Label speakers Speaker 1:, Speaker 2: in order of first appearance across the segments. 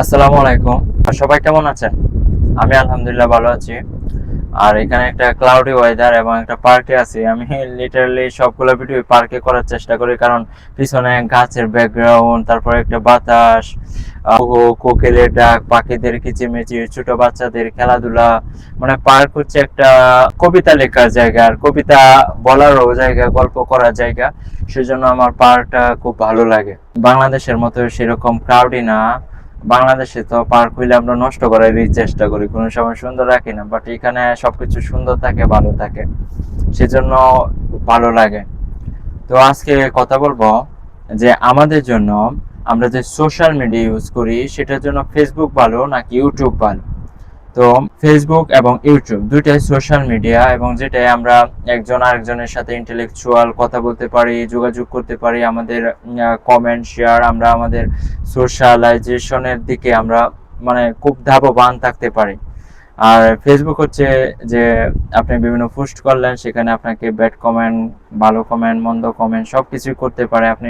Speaker 1: আসসালামু আলাইকুম। সবাই কেমন আছেন? আমি আলহামদুলিল্লাহ ভালো আছি। আর এখানে একটা ক্লাউডি ওয়েদার এবং একটা পার্কে আছি। আমি লিটারালি সবগুলো ভিডিও পার্কে করার চেষ্টা করি, কারণ পিছনে গাছের ব্যাকগ্রাউন্ড, তারপরে একটা বাতাস, কোকিলের ডাক, পাখিদের কিচিরমিচির, ছোট বাচ্চাদের খেলাধুলা। মানে পার্ক হচ্ছে একটা কবিতা লেখার জায়গা, আর কবিতা বলারও জায়গা, গল্প করার জায়গা। সেজন্য আমার পার্কটা খুব ভালো লাগে। বাংলাদেশের মতো সেরকম ক্রাউডি না। বাংলাদেশে তো পার্ক হইলে আমরা নষ্ট করারই চেষ্টা করি, কোনো সময় সুন্দর রাখি না, বাট এখানে সবকিছু সুন্দর থাকে, ভালো থাকে, সেজন্য ভালো লাগে। তো আজকে কথা বলবো যে আমাদের জন্য আমরা যে সোশ্যাল মিডিয়া ইউজ করি সেটার জন্য ফেসবুক ভালো নাকি ইউটিউব ভালো। তো ফেসবুক এবং ইউটিউব দুইটাই সোশ্যাল মিডিয়া, এবং যেটাই আমরা একজন আরেকজনের সাথে ইন্টেলেকচুয়াল কথা বলতে পারি, যোগাযোগ করতে পারি, আমাদের কমেন্ট শেয়ার, আমরা আমাদের সোশ্যালাইজেশনের দিকে আমরা মানে খুব ধাবমান থাকতে পারি। আর ফেসবুক হচ্ছে যে আপনি বিভিন্ন পোস্ট করলেন, সেখানে আপনাকে ব্যাড কমেন্ট, ভালো কমেন্ট, মন্দ কমেন্ট সব কিছুই করতে পারে। আপনি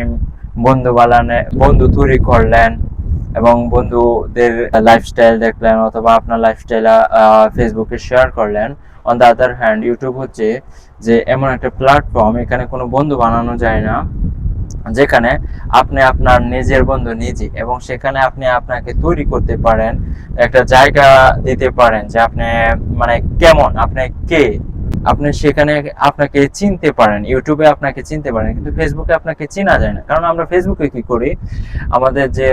Speaker 1: বন্ধু তৈরি করলেন এবং বন্ধুদের লাইফস্টাইল দেখলেন, অথবা আপনার লাইফস্টাইল ফেসবুকে শেয়ার করলেন। On the other hand YouTube হচ্ছে যে এমন একটা প্ল্যাটফর্ম, এখানে কোনো বন্ধু বানানো যায় না, যেখানে আপনি আপনার নিজের বন্ধু নিজে, এবং সেখানে আপনি আপনাকে তৈরি করতে পারেন, একটা জায়গা দিতে পারেন যে আপনি মানে কেমন, আপনি কে, আপনি সেখানে আপনাকে চিনতে পারেন। ইউটিউবে আপনাকে চিনতে পারেন, কিন্তু ফেসবুকে আপনাকে চেনা যায় না। কারণ আমরা ফেসবুকে কি করি, আমাদের যে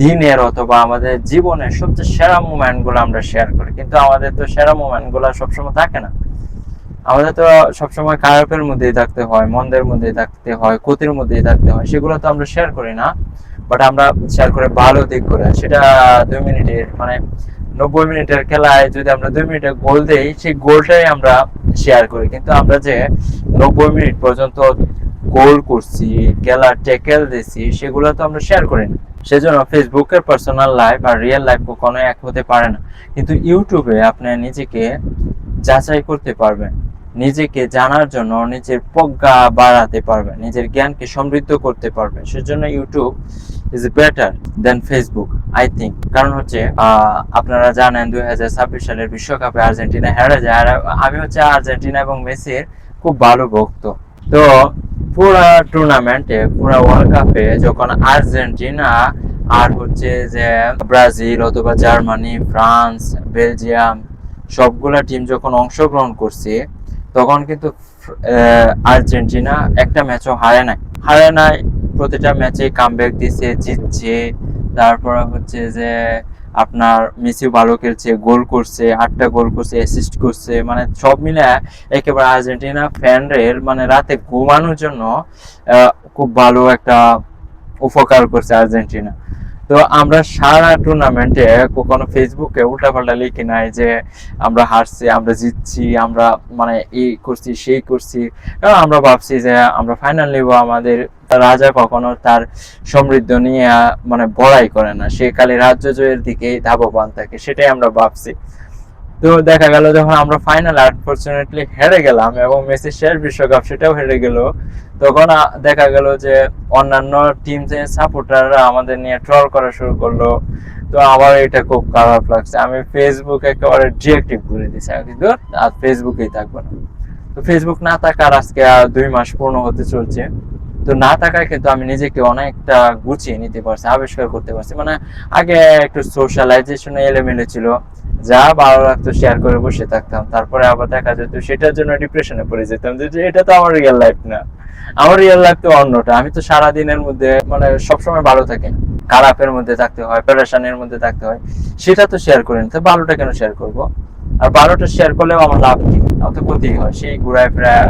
Speaker 1: দিনের অথবা আমাদের জীবনের সবচেয়ে সেরা মুমেন্টগুলো আমরা শেয়ার করি, কিন্তু আমাদের তো সেরা মুমেন্টগুলো সবসময় থাকে না। আমাদের তো সবসময় খারাপের মধ্যেই থাকতে হয়, মন্দের মধ্যেই থাকতে হয়, ক্ষতির মধ্যেই থাকতে হয়, সেগুলো তো আমরা শেয়ার করি না। বাট আমরা শেয়ার করে ভালো দিক করে, সেটা 2 মিনিটের মানে 90 মিনিটের খেলায় যদি আমরা 2 মিনিটের গোল দেই, সেই গোলটাই আমরা শেয়ার করি। কিন্তু আমরা যে 90 মিনিট পর্যন্ত গোল করছি, খেলা ট্যাকেল দিছি, সেগুলো তো আমরা শেয়ার করি না। সেজন্য ফেসবুকের পার্সোনাল লাইফ আর রিয়েল লাইফ কখনো এক হতে পারে না। কিন্তু ইউটিউবে আপনি নিজেকে যাচাই করতে পারবেন, নিজেকে জানার জন্য নিজের প্রজ্ঞা বাড়াতে পারবেন, নিজের জ্ঞানকে সমৃদ্ধ করতে পারবেন। সেজন্য YouTube is better then Facebook, I think. কারণ হচ্ছে আপনারা জানেন 2026 সালের বিশ্বকাপে আর্জেন্টিনা হেরে যায়, আর আমি হচ্ছে আর্জেন্টিনা এবং মেসির খুব ভালো ভক্ত। তো পুরা টুর্নামেন্টে, পুরা ওয়ার্ল্ড কাপে যখন আর্জেন্টিনা আর হচ্ছে যে ব্রাজিল অথবা জার্মানি, ফ্রান্স, বেলজিয়াম সবগুলা টিম যখন অংশগ্রহণ করছে, তখন কিন্তু আর্জেন্টিনা একটা ম্যাচও হারে নাই। প্রতিটা ম্যাচে কামব্যাক দিছে, জিতছে। তারপরে হচ্ছে যে আপনার মেসি ভালো খেলছে, গোল করছে, 8টা গোল করছে, অ্যাসিস্ট করছে, মানে সব মিলে একেবারে আর্জেন্টিনা ফ্যানদের মানে রাতে ঘুমানোর জন্য খুব ভালো একটা উপকার করছে আর্জেন্টিনা। তো আমরা সারা টুর্নামেন্টে কখনো ফেসবুকে উল্টাপাল্টা লিখি নাই যে আমরা হারছি, আমরা জিতছি, আমরা মানে এই করছি সেই করছি। কারণ আমরা ভাবছি যে আমরা ফাইনাল নিব। আমাদের রাজা কখনো তার সমৃদ্ধ নিয়ে মানে বড়াই করে না, সে খালি রাজ্য জয়ের দিকে ধাবমান থাকে, সেটাই আমরা ভাবছি। তো দেখা গেল যখন আমরা ফাইনাল আনফরচুনেটলি হেরে গেলাম, এবং মেসির শেষ বিশ্বকাপ সেটাও হেরে গেল, তখন দেখা গেল যে অন্যান্য টিম সাপোর্টাররা আমাদের নিয়ে ট্রল করা শুরু করলো। তো আমার এটা খুব খারাপ লাগছে। আমি ফেসবুক একেবারে ডিএক্টিভ করে দিয়েছি, কিন্তু আর ফেসবুকেই থাকবো না। তো ফেসবুক না থাকার আজকে 2 মাস পূর্ণ হতে চলছে। তো না থাকায় কিন্তু আমি নিজেকে অনেকটা গুছিয়ে নিতে পারছি, আবিষ্কার করতে পারছি। মানে আগে একটু সোশ্যালাইজেশন এলোমেলো ছিল, যা ভালো লাগতো শেয়ার করে বসে থাকতাম, তারপরে আবার দেখা যেত সেটার জন্য ডিপ্রেশনে পড়ে যেতাম যে এটা তো আমার রিয়েল লাইফ না। আমার রিয়েল লাইফ তো অন্যটা। আমি তো সারাদিনের মধ্যে মানে সবসময় ভালো থাকি না, খারাপের মধ্যে থাকতে হয়, প্যারেশানির মধ্যে থাকতে হয়, সেটা তো শেয়ার করি না। তো ভালোটা কেন শেয়ার করবো? আর ভালোটা শেয়ার করলেও আমার লাভ কি? আমার তো ক্ষতি হয়, সেই ঘুরায় ফেরায়